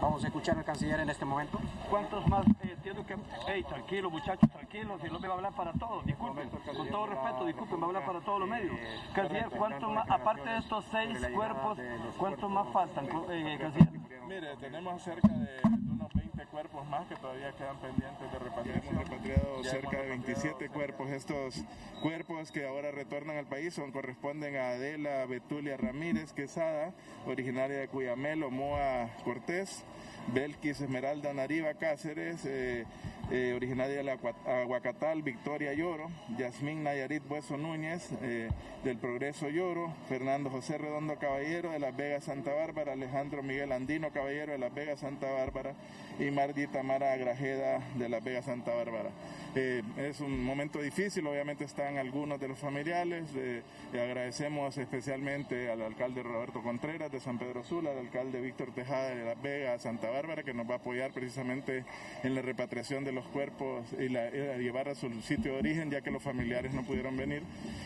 Vamos a escuchar al canciller en este momento. ¿Cuántos más entiendo que... Hey, tranquilo, muchachos, tranquilos, el hombre va a hablar para todos, disculpen, con todo respeto, disculpen, va a hablar para todos los medios. Canciller, ¿cuántos más, aparte de estos 6 cuerpos, cuántos más faltan, canciller? Mire, tenemos cerca de unos 20 cuerpos más que todavía quedan pendientes de repatriación. Hemos repatriado cerca de 27 cuerpos. Estos cuerpos que ahora retornan al país corresponden a Adela Betulia Ramírez Quesada, originaria de Cuyamel, Omoa Cortés, Belkis Esmeralda Nariva Cáceres, originaria de la Aguacatal, Victoria Lloro, Yasmín Nayarit Bueso Núñez, del Progreso Lloro, Fernando José Redondo Caballero de Las Vegas Santa Bárbara, Alejandro Miguel Andino Caballero de Las Vegas Santa Bárbara y Margie Tamara Grajeda de Las Vegas Santa Bárbara. Es un momento difícil, obviamente están algunos de los familiares, agradecemos especialmente al alcalde Roberto Contreras de San Pedro Sula, al alcalde Víctor Tejada de Las Vegas Santa Bárbara, que nos va a apoyar precisamente en la repatriación de los cuerpos y a llevar a su sitio de origen, ya que los familiares no pudieron venir.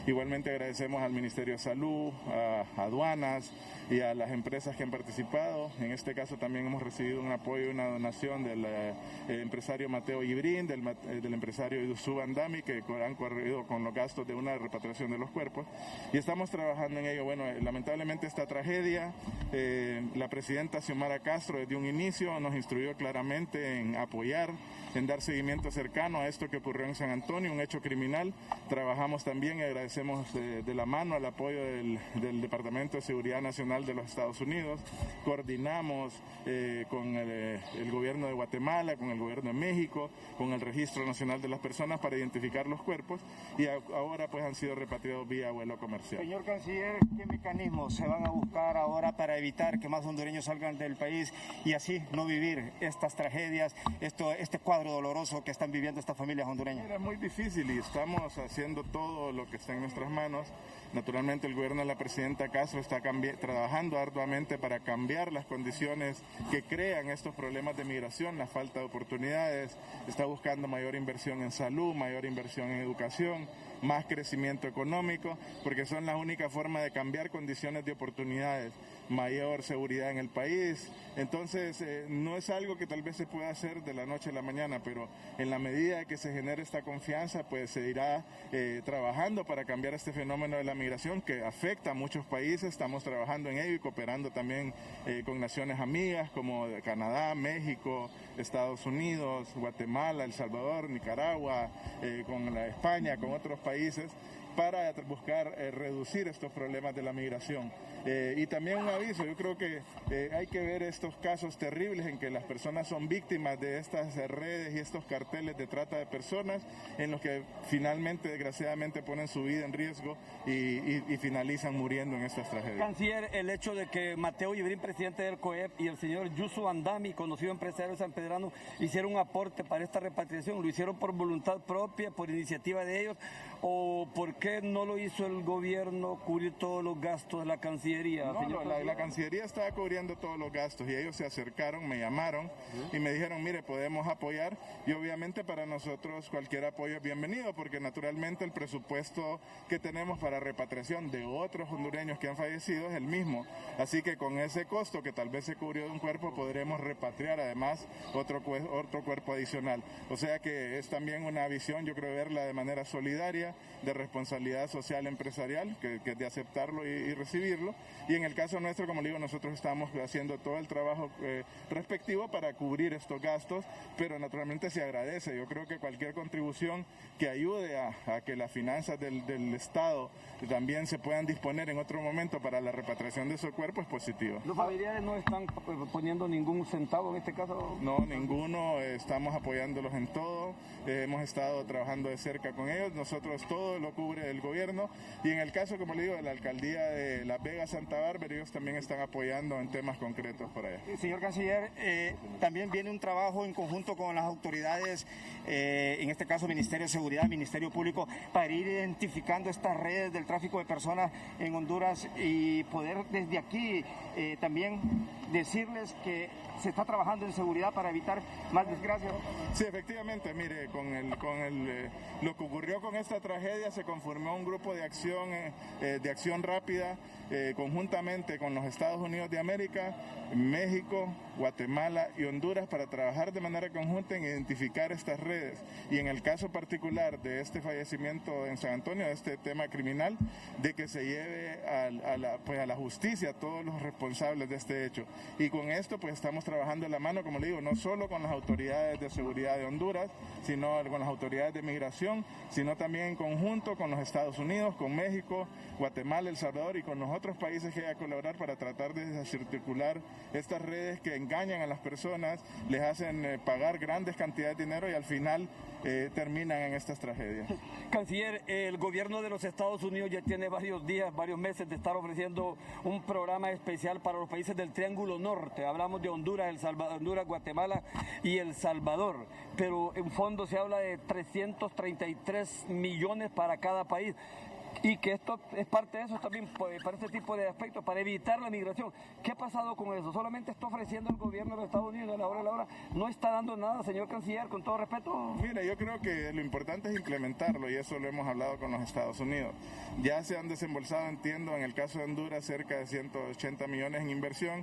Igualmente agradecemos al Ministerio de Salud, a aduanas y a las empresas que han participado. En este caso también hemos recibido un apoyo y una donación del empresario Mateo Ibrín, del empresario Idusú Andami, que han corrido con los gastos de una repatriación de los cuerpos. Y estamos trabajando en ello. Bueno, lamentablemente esta tragedia, la presidenta Xiomara Castro desde un inicio nos instruyó claramente en apoyar, en dar seguimiento cercano a esto que ocurrió en San Antonio, un hecho criminal. Trabajamos también y agradecemos de la mano al apoyo del Departamento de Seguridad Nacional de los Estados Unidos. Coordinamos con el gobierno de Guatemala, con el gobierno de México, con el Registro Nacional de las Personas para identificar los cuerpos y ahora pues han sido repatriados vía vuelo comercial. Señor canciller, ¿qué mecanismos se van a buscar ahora para evitar que más hondureños salgan del país y así no vivir estas tragedias, este cuadro doloroso que están viviendo estas familias hondureñas? Es muy difícil y estamos haciendo todo lo que está en nuestras manos. Naturalmente el gobierno de la presidenta Castro está trabajando arduamente para cambiar las condiciones que crean estos problemas de migración, la falta de oportunidades, está buscando mayor inversión en salud, mayor inversión en educación, más crecimiento económico, porque son la única forma de cambiar condiciones de oportunidades, mayor seguridad en el país. Entonces, no es algo que tal vez se pueda hacer de la noche a la mañana, pero en la medida que se genere esta confianza, pues se irá trabajando para cambiar este fenómeno de la migración que afecta a muchos países. Estamos trabajando en ello y cooperando también con naciones amigas como Canadá, México, Estados Unidos, Guatemala, El Salvador, Nicaragua, con España, con otros países, para buscar reducir estos problemas de la migración. Y también un aviso, yo creo que hay que ver estos casos terribles en que las personas son víctimas de estas redes y estos carteles de trata de personas, en los que finalmente, desgraciadamente, ponen su vida en riesgo y finalizan muriendo en estas tragedias. Canciller, el hecho de que Mateo Ibrín, presidente del COEP, y el señor Yusu Andami, conocido empresario sanpedrano, hicieron un aporte para esta repatriación, ¿lo hicieron por voluntad propia, por iniciativa de ellos, o por qué no lo hizo el gobierno cubrir todos los gastos de la Cancillería? No, la Cancillería estaba cubriendo todos los gastos y ellos se acercaron, me llamaron y me dijeron, mire, podemos apoyar, y obviamente para nosotros cualquier apoyo es bienvenido, porque naturalmente el presupuesto que tenemos para repatriación de otros hondureños que han fallecido es el mismo, así que con ese costo que tal vez se cubrió de un cuerpo podremos repatriar además otro cuerpo adicional. O sea que es también una visión, yo creo, verla de manera solidaria, de responsabilidad social empresarial, que es de aceptarlo y recibirlo. Y en el caso nuestro, como le digo, nosotros estamos haciendo todo el trabajo respectivo para cubrir estos gastos, pero naturalmente se agradece. Yo creo que cualquier contribución que ayude a que las finanzas del Estado también se puedan disponer en otro momento para la repatriación de esos cuerpos es positiva. ¿Los familiares no están poniendo ningún centavo en este caso? No, ninguno, estamos apoyándolos en todo, hemos estado trabajando de cerca con ellos, nosotros todo lo cubre el gobierno, y en el caso, como le digo, de la alcaldía de Las Vegas Santa Bárbara, ellos también están apoyando en temas concretos por allá. Señor canciller, también viene un trabajo en conjunto con las autoridades, en este caso Ministerio de Seguridad, Ministerio Público, para ir identificando estas redes del tráfico de personas en Honduras y poder desde aquí también decirles que se está trabajando en seguridad para evitar más desgracias. Sí, efectivamente, mire, lo que ocurrió con esta tragedia se conformó un grupo de acción rápida conjuntamente con los Estados Unidos de América, México, Guatemala y Honduras para trabajar de manera conjunta en identificar estas redes. Y en el caso particular de este fallecimiento en San Antonio, de este tema criminal, de que se lleve a la justicia a todos los responsables de este hecho. Y con esto pues estamos trabajando de la mano, como le digo, no solo con las autoridades de seguridad de Honduras, sino con las autoridades de migración, sino también en conjunto con los Estados Unidos, con México, Guatemala, El Salvador y con los otros países que hay a colaborar para tratar de desarticular estas redes que engañan a las personas, les hacen pagar grandes cantidades de dinero y al final terminan en estas tragedias. Canciller, el gobierno de los Estados Unidos ya tiene varios días, varios meses de estar ofreciendo un programa especial para los países del Triángulo Norte. Hablamos de Honduras, Honduras, Guatemala y El Salvador, pero en fondo se habla de 333 millones para cada país. Y que esto es parte de eso también, para este tipo de aspectos, para evitar la migración. ¿Qué ha pasado con eso? ¿Solamente está ofreciendo el gobierno de los Estados Unidos a la hora? ¿No está dando nada, señor canciller, con todo respeto? Mira, yo creo que lo importante es implementarlo y eso lo hemos hablado con los Estados Unidos. Ya se han desembolsado, entiendo, en el caso de Honduras, cerca de 180 millones en inversión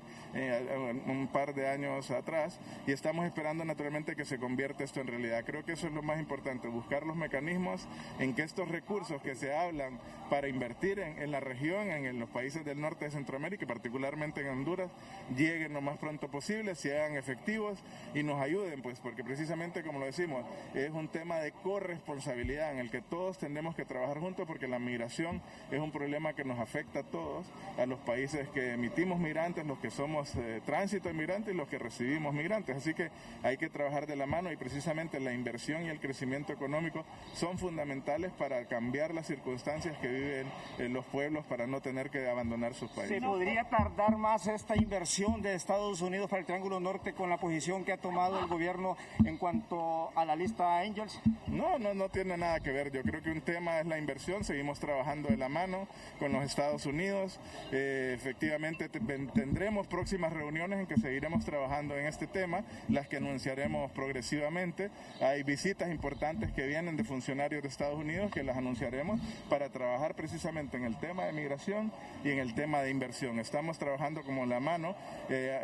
un par de años atrás y estamos esperando naturalmente que se convierta esto en realidad. Creo que eso es lo más importante, buscar los mecanismos en que estos recursos que se hablan para invertir en la región, en los países del norte de Centroamérica y particularmente en Honduras, lleguen lo más pronto posible, se hagan efectivos y nos ayuden, pues porque precisamente como lo decimos, es un tema de corresponsabilidad en el que todos tenemos que trabajar juntos porque la migración es un problema que nos afecta a todos, a los países que emitimos migrantes, los que somos tránsito de migrantes y los que recibimos migrantes, así que hay que trabajar de la mano y precisamente la inversión y el crecimiento económico son fundamentales para cambiar las circunstancias que viven los pueblos para no tener que abandonar sus países. ¿Se podría tardar más esta inversión de Estados Unidos para el Triángulo Norte con la posición que ha tomado el gobierno en cuanto a la lista Angels? No tiene nada que ver. Yo creo que un tema es la inversión. Seguimos trabajando de la mano con los Estados Unidos. Efectivamente tendremos próximas reuniones en que seguiremos trabajando en este tema, las que anunciaremos progresivamente. Hay visitas importantes que vienen de funcionarios de Estados Unidos que las anunciaremos para trabajar precisamente en el tema de migración y en el tema de inversión. Estamos trabajando como la mano,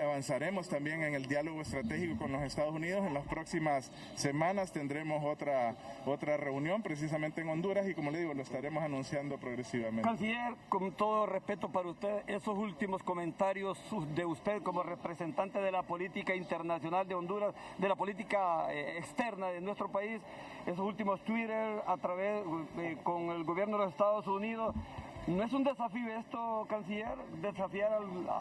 avanzaremos también en el diálogo estratégico con los Estados Unidos. En las próximas semanas tendremos otra reunión precisamente en Honduras y como le digo, lo estaremos anunciando progresivamente. Canciller, con todo respeto para usted, esos últimos comentarios de usted como representante de la política internacional de Honduras, de la política externa de nuestro país, esos últimos Twitter a través con el gobierno de los Estados Unidos, ¿no es un desafío esto, canciller? Desafiar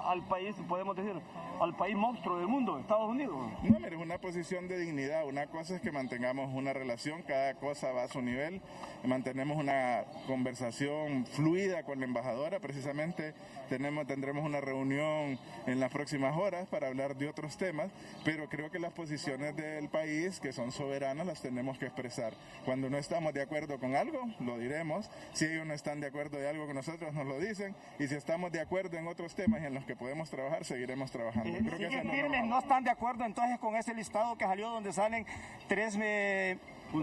al país, podemos decir, al país monstruo del mundo, Estados Unidos. No, mire, es una posición de dignidad. Una cosa es que mantengamos una relación, cada cosa va a su nivel. Mantenemos una conversación fluida con la embajadora. Precisamente tendremos una reunión en las próximas horas para hablar de otros temas, pero creo que las posiciones del país, que son soberanas, las tenemos que expresar. Cuando no estamos de acuerdo con algo, lo diremos. Si ellos no están de acuerdo de algo con nosotros, nos lo dicen. Y si estamos de acuerdo en otros temas en los que podemos trabajar, seguiremos trabajando. Creo que eso ¿No están de acuerdo entonces con ese listado que salió donde salen 3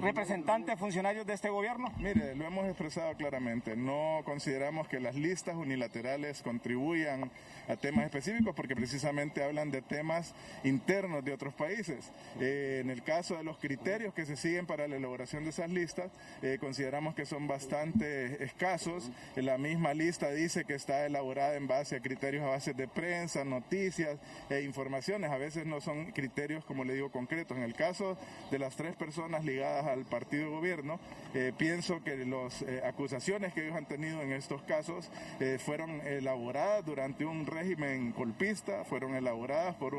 representantes funcionarios de este gobierno? Mire, lo hemos expresado claramente. No consideramos que las listas unilaterales contribuyan a temas específicos porque precisamente hablan de temas internos de otros países. En el caso de los criterios que se siguen para la elaboración de esas listas, consideramos que son bastante escasos. La misma lista dice que está elaborada en base a criterios a base de prensa, noticias e informaciones. A veces no son criterios, como le digo, concretos. En el caso de las 3 personas ligadas al partido de gobierno, pienso que las acusaciones que ellos han tenido en estos casos fueron elaboradas durante un régimen golpista, fueron elaboradas por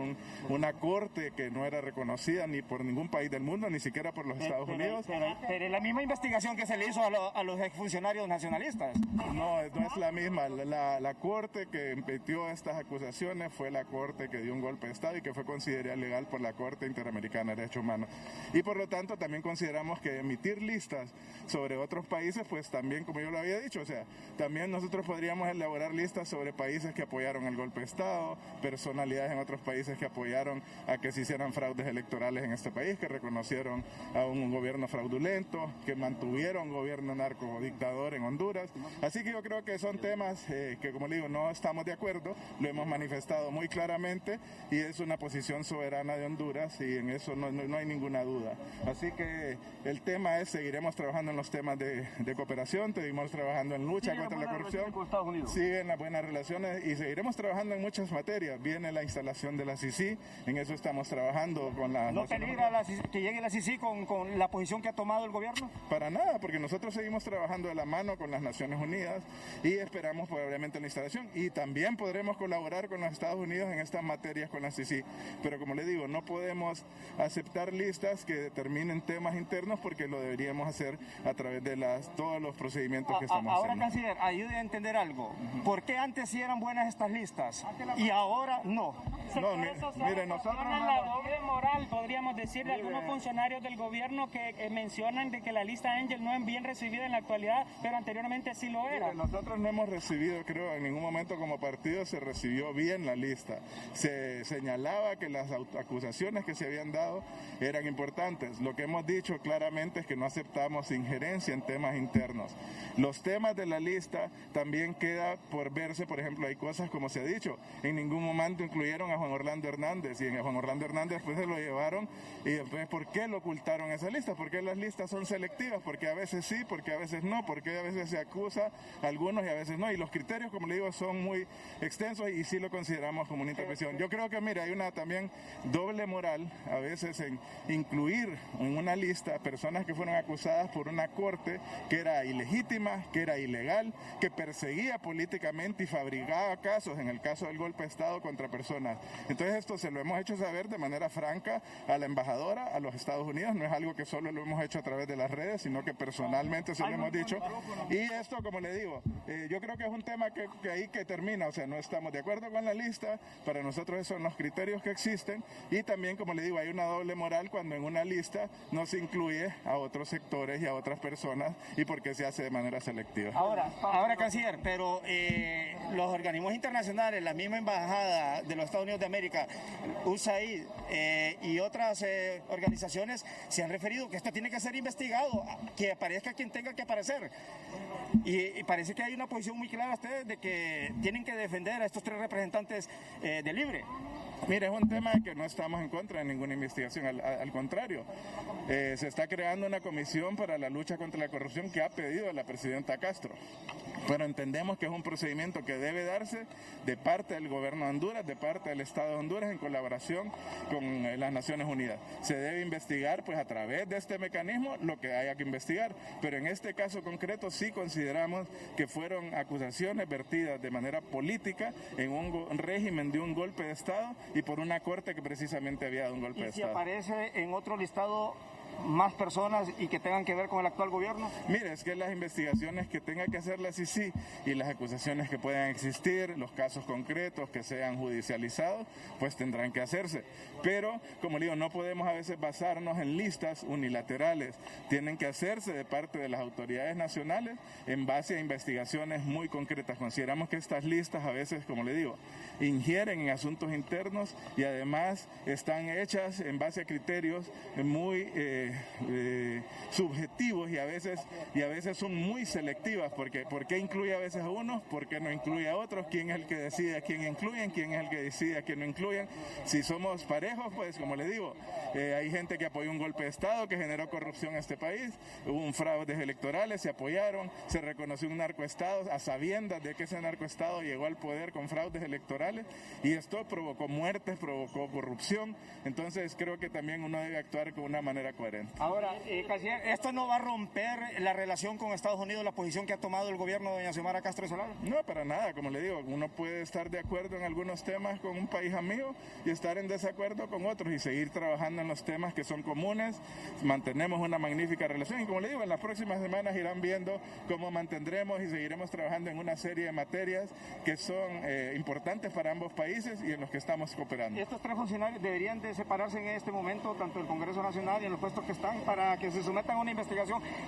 una corte que no era reconocida ni por ningún país del mundo, ni siquiera por los Estados Unidos. Pero la misma investigación que se le hizo a los exfuncionarios nacionalistas. No es la misma. La corte que emitió estas acusaciones fue la corte que dio un golpe de Estado y que fue considerada legal por la Corte Interamericana de Derechos Humanos. Y por lo tanto también consideramos consideramos que emitir listas sobre otros países, pues también, como yo lo había dicho, o sea, también nosotros podríamos elaborar listas sobre países que apoyaron el golpe de Estado, personalidades en otros países que apoyaron a que se hicieran fraudes electorales en este país, que reconocieron a un gobierno fraudulento, que mantuvieron un gobierno narcodictador en Honduras. Así que yo creo que son temas que, como le digo, no estamos de acuerdo, lo hemos manifestado muy claramente y es una posición soberana de Honduras y en eso no hay ninguna duda. Así que el tema es, seguiremos trabajando en los temas de cooperación, seguimos trabajando en lucha contra la corrupción, siguen las buenas relaciones y seguiremos trabajando en muchas materias. Viene la instalación de la CICI, en eso estamos trabajando con la... ¿No peligra que llegue la CICI con la posición que ha tomado el gobierno? Para nada, porque nosotros seguimos trabajando de la mano con las Naciones Unidas y esperamos probablemente la instalación y también podremos colaborar con los Estados Unidos en estas materias con la CICI, pero como le digo, no podemos aceptar listas que determinen temas internos porque lo deberíamos hacer a través de todos los procedimientos que estamos ahora, haciendo. Canciller, ayude a entender algo. ¿Por qué antes sí eran buenas estas listas y ahora no? No, mire, nosotros... la doble moral, podríamos decir, de algunos funcionarios del gobierno que mencionan de que la lista Angel no es bien recibida en la actualidad, pero anteriormente sí lo era. Mire, nosotros no hemos recibido, creo, en ningún momento como partido se recibió bien la lista. Se señalaba que las acusaciones que se habían dado eran importantes. Lo que hemos dicho claramente es que no aceptamos injerencia en temas internos. Los temas de la lista también queda por verse, por ejemplo, hay cosas como se ha dicho, en ningún momento incluyeron a Juan Orlando Hernández y en Juan Orlando Hernández pues se lo llevaron y después ¿por qué lo ocultaron esa lista? Porque las listas son selectivas, porque a veces sí, porque a veces no, porque a veces se acusa a algunos y a veces no, y los criterios, como le digo, son muy extensos y sí lo consideramos como una intervención. Yo creo que, mira, hay una también doble moral a veces en incluir en una lista personas que fueron acusadas por una corte que era ilegítima, que era ilegal, que perseguía políticamente y fabricaba casos, en el caso del golpe de Estado, contra personas. Entonces esto se lo hemos hecho saber de manera franca a la embajadora, a los Estados Unidos, no es algo que solo lo hemos hecho a través de las redes, sino que personalmente se lo hemos dicho. Y esto, como le digo, yo creo que es un tema que ahí que termina, o sea, no estamos de acuerdo con la lista, para nosotros esos son los criterios que existen y también, como le digo, hay una doble moral cuando en una lista no se incluye a otros sectores y a otras personas y porque se hace de manera selectiva. Ahora Canciller, pero los organismos internacionales, la misma embajada de los Estados Unidos de América, USAID y otras organizaciones se han referido que esto tiene que ser investigado, que aparezca quien tenga que aparecer. Y parece que hay una posición muy clara ustedes de que tienen que defender a estos tres representantes de Libre. Mire, es un tema que no estamos en contra de ninguna investigación, al contrario. Se está creando una comisión para la lucha contra la corrupción que ha pedido a la presidenta Castro. Pero entendemos que es un procedimiento que debe darse de parte del gobierno de Honduras, de parte del Estado de Honduras, en colaboración con las Naciones Unidas. Se debe investigar, pues, a través de este mecanismo lo que haya que investigar. Pero en este caso concreto sí consideramos que fueron acusaciones vertidas de manera política en un régimen de un golpe de Estado y por una corte que precisamente había dado un golpe de Estado. ¿Y si aparece en otro listado más personas y que tengan que ver con el actual gobierno? Mire, es que las investigaciones que tenga que hacer la CICI y las acusaciones que puedan existir, los casos concretos que sean judicializados, pues tendrán que hacerse. Pero, como le digo, no podemos a veces basarnos en listas unilaterales. Tienen que hacerse de parte de las autoridades nacionales en base a investigaciones muy concretas. Consideramos que estas listas a veces, como le digo, ingieren en asuntos internos y además están hechas en base a criterios muy subjetivos y a veces son muy selectivas, porque ¿por qué incluye a veces a unos? ¿Por qué no incluye a otros? ¿Quién es el que decide a quién incluyen? ¿Quién es el que decide a quién no incluyen? Si somos parejos, pues como le digo, hay gente que apoyó un golpe de Estado que generó corrupción en este país, hubo un fraudes electorales, se apoyaron, se reconoció un narcoestado a sabiendas de que ese narcoestado llegó al poder con fraudes electorales y esto provocó muertes, provocó corrupción. Entonces creo que también uno debe actuar con una manera coherente. Ahora, Canciller, esto no ¿Esto va a romper la relación con Estados Unidos, la posición que ha tomado el gobierno de doña Xiomara Castro Solano? No, para nada, como le digo, uno puede estar de acuerdo en algunos temas con un país amigo y estar en desacuerdo con otros y seguir trabajando en los temas que son comunes. Mantenemos una magnífica relación y como le digo, en las próximas semanas irán viendo cómo mantendremos y seguiremos trabajando en una serie de materias que son importantes para ambos países y en los que estamos cooperando. Estos tres funcionarios deberían de separarse en este momento, tanto del Congreso Nacional y en los puestos que están, para que se sometan a una investigación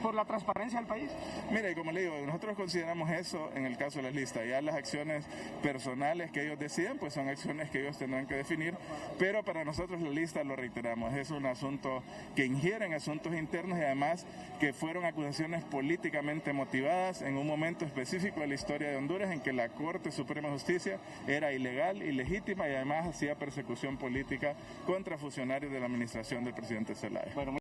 por la transparencia del país. Mire, como le digo, nosotros consideramos eso en el caso de las listas. Ya las acciones personales que ellos deciden, pues son acciones que ellos tendrán que definir, pero para nosotros la lista, lo reiteramos, es un asunto que ingiere en asuntos internos y además que fueron acusaciones políticamente motivadas en un momento específico de la historia de Honduras en que la Corte Suprema de Justicia era ilegal, ilegítima y además hacía persecución política contra funcionarios de la administración del presidente Zelaya.